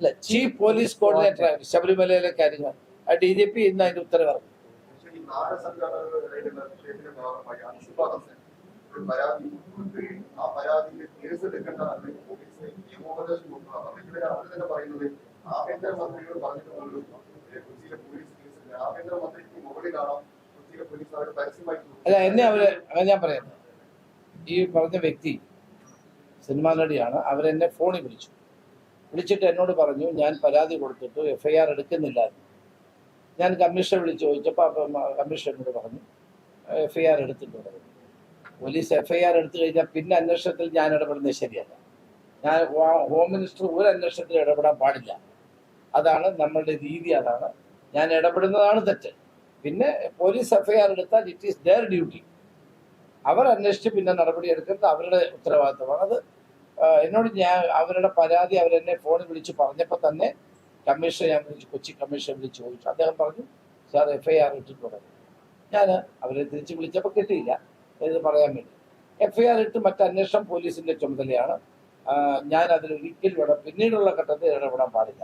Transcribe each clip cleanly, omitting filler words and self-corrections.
അല്ല, chief police coordinator ശബരിമലയിലെ കാര്യങ്ങൾ DGP ഇന്ന് അതിന്റെ ഉത്തരവ് ഇറങ്ങും. അല്ല, എന്നെ ഞാൻ പറയുന്നത്, ഈ പറഞ്ഞ വ്യക്തി സിനിമാ നടിയാണ്. അവരെന്നെ ഫോണിൽ വിളിച്ചിട്ട് എന്നോട് പറഞ്ഞു, ഞാൻ പരാതി കൊടുത്തിട്ട് FIR എടുക്കുന്നില്ല. ഞാൻ കമ്മീഷനെ വിളിച്ച് ചോദിച്ചപ്പോൾ കമ്മീഷൻ എന്നോട് പറഞ്ഞു FIR എടുത്തിട്ടുണ്ട്. പോലീസ് FIR എടുത്തു കഴിഞ്ഞാൽ പിന്നെ അന്വേഷണത്തിൽ ഞാൻ ഇടപെടുന്നത് ശരിയല്ല. ഞാൻ ഹോം മിനിസ്റ്റർ ഒരു അന്വേഷണത്തിൽ ഇടപെടാൻ പാടില്ല. അതാണ് നമ്മളുടെ രീതി. അതാണ് ഞാൻ ഇടപെടുന്നതാണ് തെറ്റ്. പിന്നെ പോലീസ് FIR എടുത്താൽ ഇറ്റ് ഈസ് ദെയർ ഡ്യൂട്ടി. അവർ അന്വേഷിച്ച് പിന്നെ നടപടി എടുക്കുന്നത് അവരുടെ ഉത്തരവാദിത്തമാണ്. അത് എന്നോട് അവരുടെ പരാതി അവരെന്നെ ഫോണിൽ വിളിച്ച് പറഞ്ഞപ്പോൾ തന്നെ കമ്മീഷനെ ഞാൻ കൊച്ചി കമ്മീഷനെ വിളിച്ച് ചോദിച്ചു. അദ്ദേഹം പറഞ്ഞു, സാർ FIR ഇട്ടിട്ടുണ്ട്. ഞാൻ അവരെ തിരിച്ച് വിളിച്ചപ്പോൾ കിട്ടിയില്ല ഇത് പറയാൻ വേണ്ടി. FIR ഇട്ട് മറ്റ് അന്വേഷണം പോലീസിന്റെ ചുമതലയാണ്. ഞാൻ അതിൽ ഒരിക്കലും പിന്നീടുള്ള ഘട്ടത്തിൽ ഇടപെടാൻ പാടില്ല.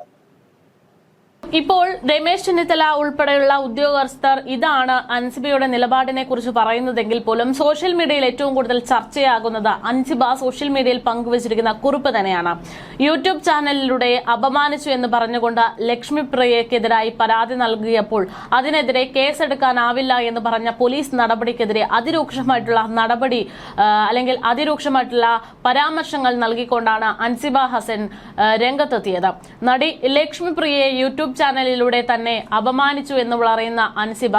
ഇപ്പോൾ രമേശ് ചെന്നിത്തല ഉൾപ്പെടെയുള്ള ഉദ്യോഗസ്ഥർ ഇതാണ് അൻസിബയുടെ നിലപാടിനെ കുറിച്ച് പറയുന്നതെങ്കിൽ പോലും സോഷ്യൽ മീഡിയയിൽ ഏറ്റവും കൂടുതൽ ചർച്ചയാകുന്നത് അൻസിബ സോഷ്യൽ മീഡിയയിൽ പങ്കുവച്ചിരിക്കുന്ന കുറിപ്പ് തന്നെയാണ്. യൂട്യൂബ് ചാനലിലൂടെ അപമാനിച്ചു എന്ന് പറഞ്ഞുകൊണ്ട് ലക്ഷ്മി പ്രിയക്കെതിരായി പരാതി നൽകിയപ്പോൾ അതിനെതിരെ കേസെടുക്കാനാവില്ല എന്ന് പറഞ്ഞ പോലീസ് നടപടിക്കെതിരെ അതിരൂക്ഷമായിട്ടുള്ള നടപടി അല്ലെങ്കിൽ അതിരൂക്ഷമായിട്ടുള്ള പരാമർശങ്ങൾ നൽകിക്കൊണ്ടാണ് അൻസിബ ഹസൻ രംഗത്തെത്തിയത്. നടി ലക്ഷ്മി പ്രിയയെ യൂട്യൂബ് ചാനലിലൂടെ തന്നെ അപമാനിച്ചു എന്ന് പറയുന്ന അൻസിബ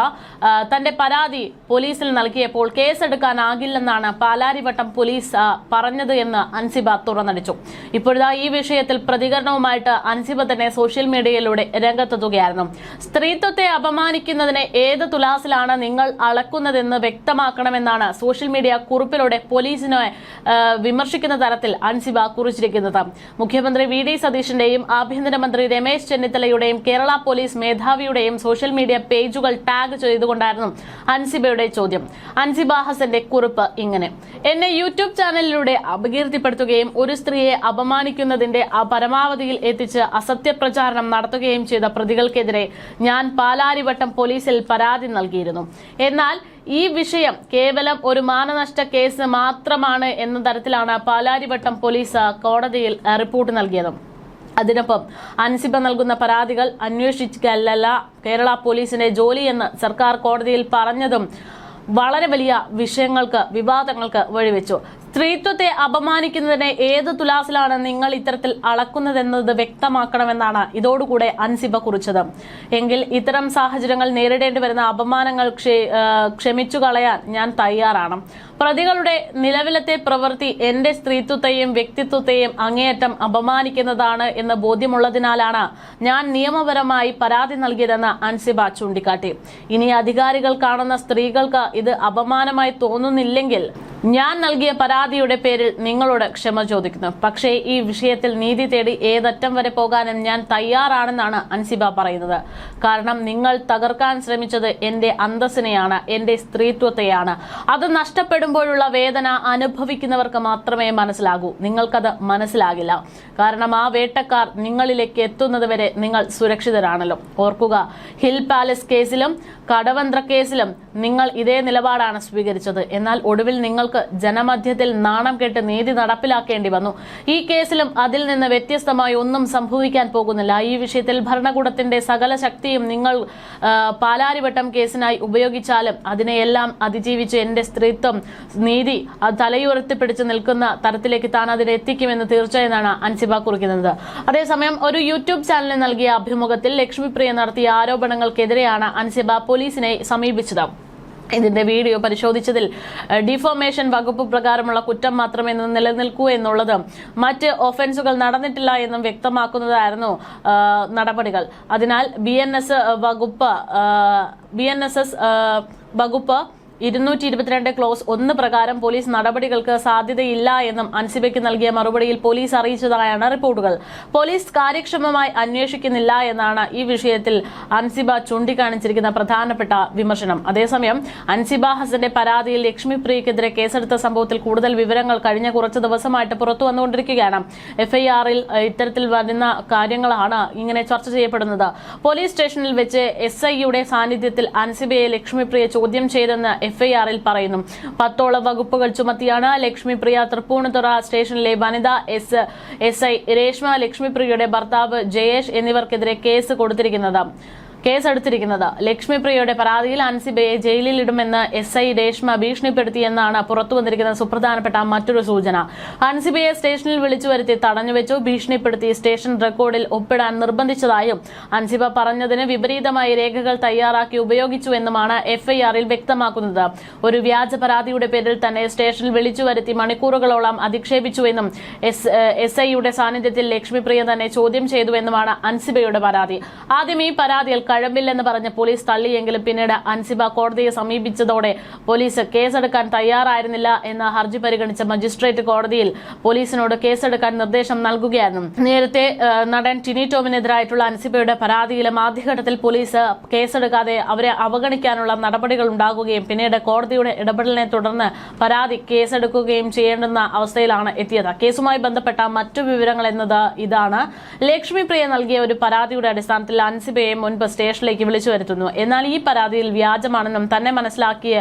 തന്റെ പരാതി പോലീസിൽ നൽകിയപ്പോൾ കേസെടുക്കാനാകില്ലെന്നാണ് പാലാരിവട്ടം പോലീസ് പറഞ്ഞത് എന്ന് അൻസിബ തുറന്നടിച്ചു. ഇപ്പോഴാ ഈ വിഷയത്തിൽ പ്രതികരണവുമായിട്ട് അൻസിബ തന്നെ സോഷ്യൽ മീഡിയയിലൂടെ രംഗത്തെത്തുകയായിരുന്നു. സ്ത്രീത്വത്തെ അപമാനിക്കുന്നതിനെ ഏത് തുലാസിലാണ് നിങ്ങൾ അളക്കുന്നതെന്ന് വ്യക്തമാക്കണമെന്നാണ് സോഷ്യൽ മീഡിയ കുറിപ്പിലൂടെ പോലീസിനെ വിമർശിക്കുന്ന തരത്തിൽ അൻസിബ കുറിച്ചിരിക്കുന്നത്. മുഖ്യമന്ത്രി VD സതീശന്റെയും ആഭ്യന്തരമന്ത്രി രമേശ് ചെന്നിത്തലയുടെയും കേരള പോലീസ് മേധാവിയുടെയും സോഷ്യൽ മീഡിയ പേജുകൾ ടാഗ് ചെയ്തുകൊണ്ടായിരുന്നു അൻസിബയുടെ ചോദ്യം. അൻസിബ ഹസന്റെ കുറിപ്പ് ഇങ്ങനെ: എന്നെ യൂട്യൂബ് ചാനലിലൂടെ അപകീർത്തിപ്പെടുത്തുകയും ഒരു സ്ത്രീയെ അപമാനിക്കുന്നതിന്റെ പരമാവധിയിൽ എത്തിച്ച് അസത്യപ്രചാരണം നടത്തുകയും ചെയ്ത പ്രതികൾക്കെതിരെ ഞാൻ പാലാരിവട്ടം പോലീസിൽ പരാതി നൽകിയിരുന്നു. എന്നാൽ ഈ വിഷയം കേവലം ഒരു മാനനഷ്ട കേസ് മാത്രമാണ് എന്ന തരത്തിലാണ് പാലാരിവട്ടം പോലീസ് കോടതിയിൽ റിപ്പോർട്ട് നൽകിയത്. അതിനൊപ്പം അൻസിബ നൽകുന്ന പരാതികൾ അന്വേഷിക്കലല്ല കേരള പോലീസിന്റെ ജോലിയെന്ന് സർക്കാർ കോടതിയിൽ പറഞ്ഞതും വളരെ വലിയ വിഷയങ്ങൾക്ക് വിവാദങ്ങൾക്ക് വഴിവെച്ചു. സ്ത്രീത്വത്തെ അപമാനിക്കുന്നതിനെ ഏത് തുലാസിലാണ് നിങ്ങൾ ഇത്തരത്തിൽ അളക്കുന്നതെന്നത് വ്യക്തമാക്കണമെന്നാണ് ഇതോടുകൂടെ അൻസിബ കുറിച്ചത്. എങ്കിൽ ഇത്തരം സാഹചര്യങ്ങൾ നേരിടേണ്ടി വരുന്ന അപമാനങ്ങൾ ക്ഷമിച്ചു കളയാൻ ഞാൻ തയ്യാറാണ്. പ്രതികളുടെ നിലവിലത്തെ പ്രവൃത്തി എന്റെ സ്ത്രീത്വത്തെയും വ്യക്തിത്വത്തെയും അങ്ങേയറ്റം അപമാനിക്കുന്നതാണ് എന്ന് ബോധ്യമുള്ളതിനാലാണ് ഞാൻ നിയമപരമായി പരാതി നൽകിയതെന്ന് അൻസിബ ചൂണ്ടിക്കാട്ടി. ഇനി അധികാരികൾ കാണുന്ന സ്ത്രീകൾക്ക് ഇത് അപമാനമായി തോന്നുന്നില്ലെങ്കിൽ ഞാൻ നൽകിയ പരാതിയുടെ പേരിൽ നിങ്ങളോട് ക്ഷമ ചോദിക്കുന്നു. പക്ഷേ ഈ വിഷയത്തിൽ നീതി തേടി ഏതറ്റം വരെ പോകാനും ഞാൻ തയ്യാറാണെന്നാണ് അൻസിബ പറയുന്നത്. കാരണം നിങ്ങൾ തകർക്കാൻ ശ്രമിച്ചത് എന്റെ അന്തസ്സിനെയാണ്, എന്റെ സ്ത്രീത്വത്തെയാണ്. അത് നഷ്ടപ്പെടുമ്പോഴുള്ള വേദന അനുഭവിക്കുന്നവർക്ക് മാത്രമേ മനസ്സിലാകൂ. നിങ്ങൾക്കത് മനസ്സിലാകില്ല. കാരണം ആ വേട്ടക്കാർ നിങ്ങളിലേക്ക് എത്തുന്നത് വരെ നിങ്ങൾ സുരക്ഷിതരാണല്ലോ. ഓർക്കുക, ഹിൽ പാലസ് കേസിലും കടവന്ത്ര കേസിലും നിങ്ങൾ ഇതേ നിലപാടാണ് സ്വീകരിച്ചത്. എന്നാൽ ഒടുവിൽ നിങ്ങൾക്ക് ജനമധ്യത്തിൽ നാണം കെട്ട് നീതി നടപ്പിലാക്കേണ്ടി വന്നു. ഈ കേസിലും അതിൽ നിന്ന് വ്യത്യസ്തമായി ഒന്നും സംഭവിക്കാൻ പോകുന്നില്ല. ഈ വിഷയത്തിൽ ഭരണകൂടത്തിന്റെ സകല ശക്തിയും നിങ്ങൾ പാലാരിവട്ടം കേസിനായി ഉപയോഗിച്ചാലും അതിനെയെല്ലാം അതിജീവിച്ച് എന്റെ സ്ത്രീത്വം നീതി തലയുയർത്തിപ്പിടിച്ച് നിൽക്കുന്ന തരത്തിലേക്ക് താൻ അതിനെ എത്തിക്കുമെന്ന് തീർച്ചയായാണ് അൻസിബ കുറിക്കുന്നത്. അതേസമയം ഒരു യൂട്യൂബ് ചാനലിന് നൽകിയ അഭിമുഖത്തിൽ ലക്ഷ്മി പ്രിയ നടത്തിയ ആരോപണങ്ങൾക്കെതിരെയാണ് അൻസിബ പോലീസിനെ സമീപിച്ചത്. ഇതിന്റെ വീഡിയോ പരിശോധിച്ചതിൽ ഡിഫോമേഷൻ വകുപ്പ് പ്രകാരമുള്ള കുറ്റം മാത്രമേ നിലനിൽക്കൂ എന്നുള്ളത് മറ്റ് ഒഫൻസുകൾ നടന്നിട്ടില്ല എന്നും വ്യക്തമാക്കുന്നതായിരുന്നു നടപടികൾ. അതിനാൽ BNSS വകുപ്പ് 222 ക്ലോസ് 1 പ്രകാരം പോലീസ് നടപടികൾക്ക് സാധ്യതയില്ല എന്നും അൻസിബയ്ക്ക് നൽകിയ മറുപടിയിൽ പോലീസ് അറിയിച്ചതായാണ് റിപ്പോർട്ടുകൾ. പോലീസ് കാര്യക്ഷമമായി അന്വേഷിക്കുന്നില്ല എന്നാണ് ഈ വിഷയത്തിൽ അൻസിബ ചൂണ്ടിക്കാണിച്ചിരിക്കുന്ന പ്രധാനപ്പെട്ട വിമർശനം. അതേസമയം അൻസിബ ഹസന്റെ പരാതിയിൽ ലക്ഷ്മിപ്രിയക്കെതിരെ കേസെടുത്ത സംഭവത്തിൽ കൂടുതൽ വിവരങ്ങൾ കഴിഞ്ഞ കുറച്ച് ദിവസമായിട്ട് പുറത്തു വന്നുകൊണ്ടിരിക്കുകയാണ്. എഫ്ഐആറിൽ ഇത്തരത്തിൽ വരുന്ന കാര്യങ്ങളാണ് ഇങ്ങനെ ചർച്ച ചെയ്യപ്പെടുന്നത്. പോലീസ് സ്റ്റേഷനിൽ വെച്ച് SIയുടെ സാന്നിധ്യത്തിൽ അൻസിബയെ ലക്ഷ്മിപ്രിയ ചോദ്യം ചെയ്തെന്ന് എഫ്ഐആറിൽ പറയുന്നു. 10ഓളം വകുപ്പുകൾ ചുമത്തിയാണ് ലക്ഷ്മിപ്രിയ തൃപ്പൂണിത്തുറ സ്റ്റേഷനിലെ വനിതാ SI രേഷ്മ, ലക്ഷ്മിപ്രിയയുടെ ഭർത്താവ് ജയേഷ് എന്നിവർക്കെതിരെ കേസെടുത്തിരിക്കുന്നത്. ലക്ഷ്മിപ്രിയയുടെ പരാതിയിൽ അൻസിബയെ ജയിലിലിടുമെന്ന് SI രേഷ്മ ഭീഷണിപ്പെടുത്തിയെന്നാണ് പുറത്തുവന്നിരിക്കുന്ന സുപ്രധാനപ്പെട്ട മറ്റൊരു സൂചന. അൻസിബയെ സ്റ്റേഷനിൽ വിളിച്ചു വരുത്തി തടഞ്ഞുവെച്ചു, ഭീഷണിപ്പെടുത്തി സ്റ്റേഷൻ റെക്കോർഡിൽ ഒപ്പിടാൻ നിർബന്ധിച്ചതായും അൻസിബ പറഞ്ഞതിന് വിപരീതമായി രേഖകൾ തയ്യാറാക്കി ഉപയോഗിച്ചുവെന്നുമാണ് എഫ്ഐആറിൽ വ്യക്തമാക്കുന്നത്. ഒരു വ്യാജ പരാതിയുടെ പേരിൽ തന്നെ സ്റ്റേഷനിൽ വിളിച്ചു വരുത്തി മണിക്കൂറുകളോളം അധിക്ഷേപിച്ചുവെന്നും SIയുടെ സാന്നിധ്യത്തിൽ ലക്ഷ്മിപ്രിയ തന്നെ ചോദ്യം ചെയ്തുവെന്നുമാണ് അൻസിബയുടെ പരാതി. ആദ്യം ഈ പരാതിയിൽ കഴമ്പില്ലെന്ന് പറഞ്ഞ് പോലീസ് തള്ളിയെങ്കിലും പിന്നീട് അൻസിബ കോടതിയെ സമീപിച്ചതോടെ പോലീസ് കേസെടുക്കാൻ തയ്യാറായിരുന്നില്ല എന്ന ഹർജി പരിഗണിച്ച മജിസ്ട്രേറ്റ് കോടതിയിൽ പോലീസിനോട് കേസെടുക്കാൻ നിർദ്ദേശം നൽകുകയായിരുന്നു. നേരത്തെ നടൻ ടിനി ടോമിനെതിരായിട്ടുള്ള അൻസിബയുടെ പരാതിയിലും ആദ്യഘട്ടത്തിൽ പോലീസ് കേസെടുക്കാതെ അവരെ അവഗണിക്കാനുള്ള നടപടികൾ ഉണ്ടാകുകയും പിന്നീട് കോടതിയുടെ ഇടപെടലിനെ തുടർന്ന് പരാതി കേസെടുക്കുകയും ചെയ്യേണ്ടുന്ന അവസ്ഥയിലാണ് എത്തിയത്. കേസുമായി ബന്ധപ്പെട്ട മറ്റു വിവരങ്ങൾ എന്നത് ഇതാണ്. ലക്ഷ്മിപ്രിയ നൽകിയ ഒരു പരാതിയുടെ അടിസ്ഥാനത്തിൽ അൻസിബയെ മുൻപ് സ്റ്റേഷനിലേക്ക് വിളിച്ചു വരുത്തുന്നു. എന്നാൽ ഈ പരാതിയിൽ വ്യാജമാണെന്നും തന്നെ മനസ്സിലാക്കിയ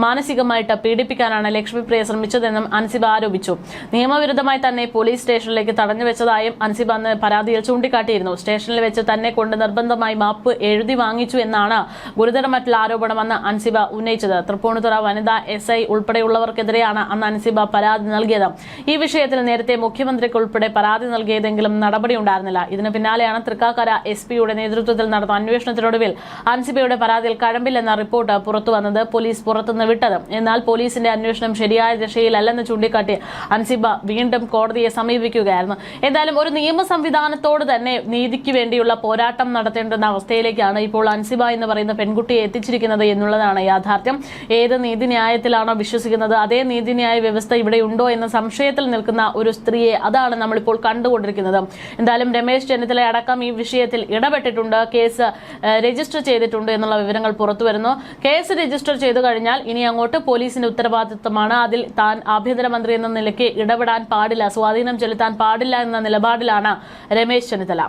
മാനസികമായിട്ട് പീഡിപ്പിക്കാനാണ് ലക്ഷ്മിപ്രിയ ശ്രമിച്ചതെന്നും അൻസിബ ആരോപിച്ചു. നിയമവിരുദ്ധമായി തന്നെ പോലീസ് സ്റ്റേഷനിലേക്ക് തടഞ്ഞുവെച്ചതായും അൻസിബ അന്ന് പരാതിയിൽ ചൂണ്ടിക്കാട്ടിയിരുന്നു. സ്റ്റേഷനിൽ വെച്ച് തന്നെ കൊണ്ട് നിർബന്ധമായി മാപ്പ് എഴുതി വാങ്ങിച്ചു എന്നാണ് ഗുരുതരമായിട്ടുള്ള ആരോപണമെന്ന് അൻസിബ ഉന്നയിച്ചത്. തൃപ്പൂണിത്തുറ വനിതാ SI ഉൾപ്പെടെയുള്ളവർക്കെതിരെയാണ് അന്ന് അൻസിബ പരാതി നൽകിയത്. ഈ വിഷയത്തിൽ നേരത്തെ മുഖ്യമന്ത്രിക്ക് ഉൾപ്പെടെ പരാതി നൽകിയതെങ്കിലും നടപടി ഉണ്ടായിരുന്നില്ല. ഇതിന് പിന്നാലെയാണ് തൃക്കാക്കര SPയുടെ നേതൃത്വത്തിൽ നടന്ന അന്വേഷണത്തിനൊടുവിൽ അൻസിബയുടെ പരാതിയിൽ കഴമ്പില്ലെന്ന റിപ്പോർട്ട് പുറത്തുവന്നത് പോലീസ് പുറത്തുനിന്ന് വിട്ടത്. എന്നാൽ പോലീസിന്റെ അന്വേഷണം ശരിയായ ദിശയിലല്ലെന്ന് ചൂണ്ടിക്കാട്ടി അൻസിബ വീണ്ടും കോടതിയെ സമീപിക്കുകയായിരുന്നു. എന്തായാലും ഒരു നിയമ സംവിധാനത്തോട് തന്നെ നീതിക്ക് വേണ്ടിയുള്ള പോരാട്ടം നടത്തേണ്ടുന്ന അവസ്ഥയിലേക്കാണ് ഇപ്പോൾ അൻസിബ എന്ന് പറയുന്ന പെൺകുട്ടിയെ എത്തിച്ചിരിക്കുന്നത് എന്നുള്ളതാണ് യാഥാർത്ഥ്യം. ഏത് നീതിന്യായത്തിലാണോ വിശ്വസിക്കുന്നത് അതേ നീതിന്യായ വ്യവസ്ഥ ഇവിടെ ഉണ്ടോ എന്ന സംശയത്തിൽ നിൽക്കുന്ന ഒരു സ്ത്രീയെ അതാണ് നമ്മളിപ്പോൾ കണ്ടുകൊണ്ടിരിക്കുന്നത്. എന്തായാലും രമേശ് ചെന്നിത്തല അടക്കം ഈ വിഷയത്തിൽ ഇടപെട്ടിട്ടുണ്ട്, കേസ് രജിസ്റ്റർ ചെയ്തിട്ടുണ്ട് എന്നുള്ള വിവരങ്ങൾ പുറത്തുവരുന്നു. കേസ് രജിസ്റ്റർ ചെയ്തു കഴിഞ്ഞാൽ ഇനി അങ്ങോട്ട് പോലീസിന്റെ ഉത്തരവാദിത്തമാണ്. അതിൽ താൻ ആഭ്യന്തരമന്ത്രി എന്ന നിലയ്ക്ക് ഇടപെടാൻ പാടില്ല, സ്വാധീനം ചെലുത്താൻ പാടില്ല എന്ന നിലപാടിലാണ് രമേശ് ചെന്നിത്തല.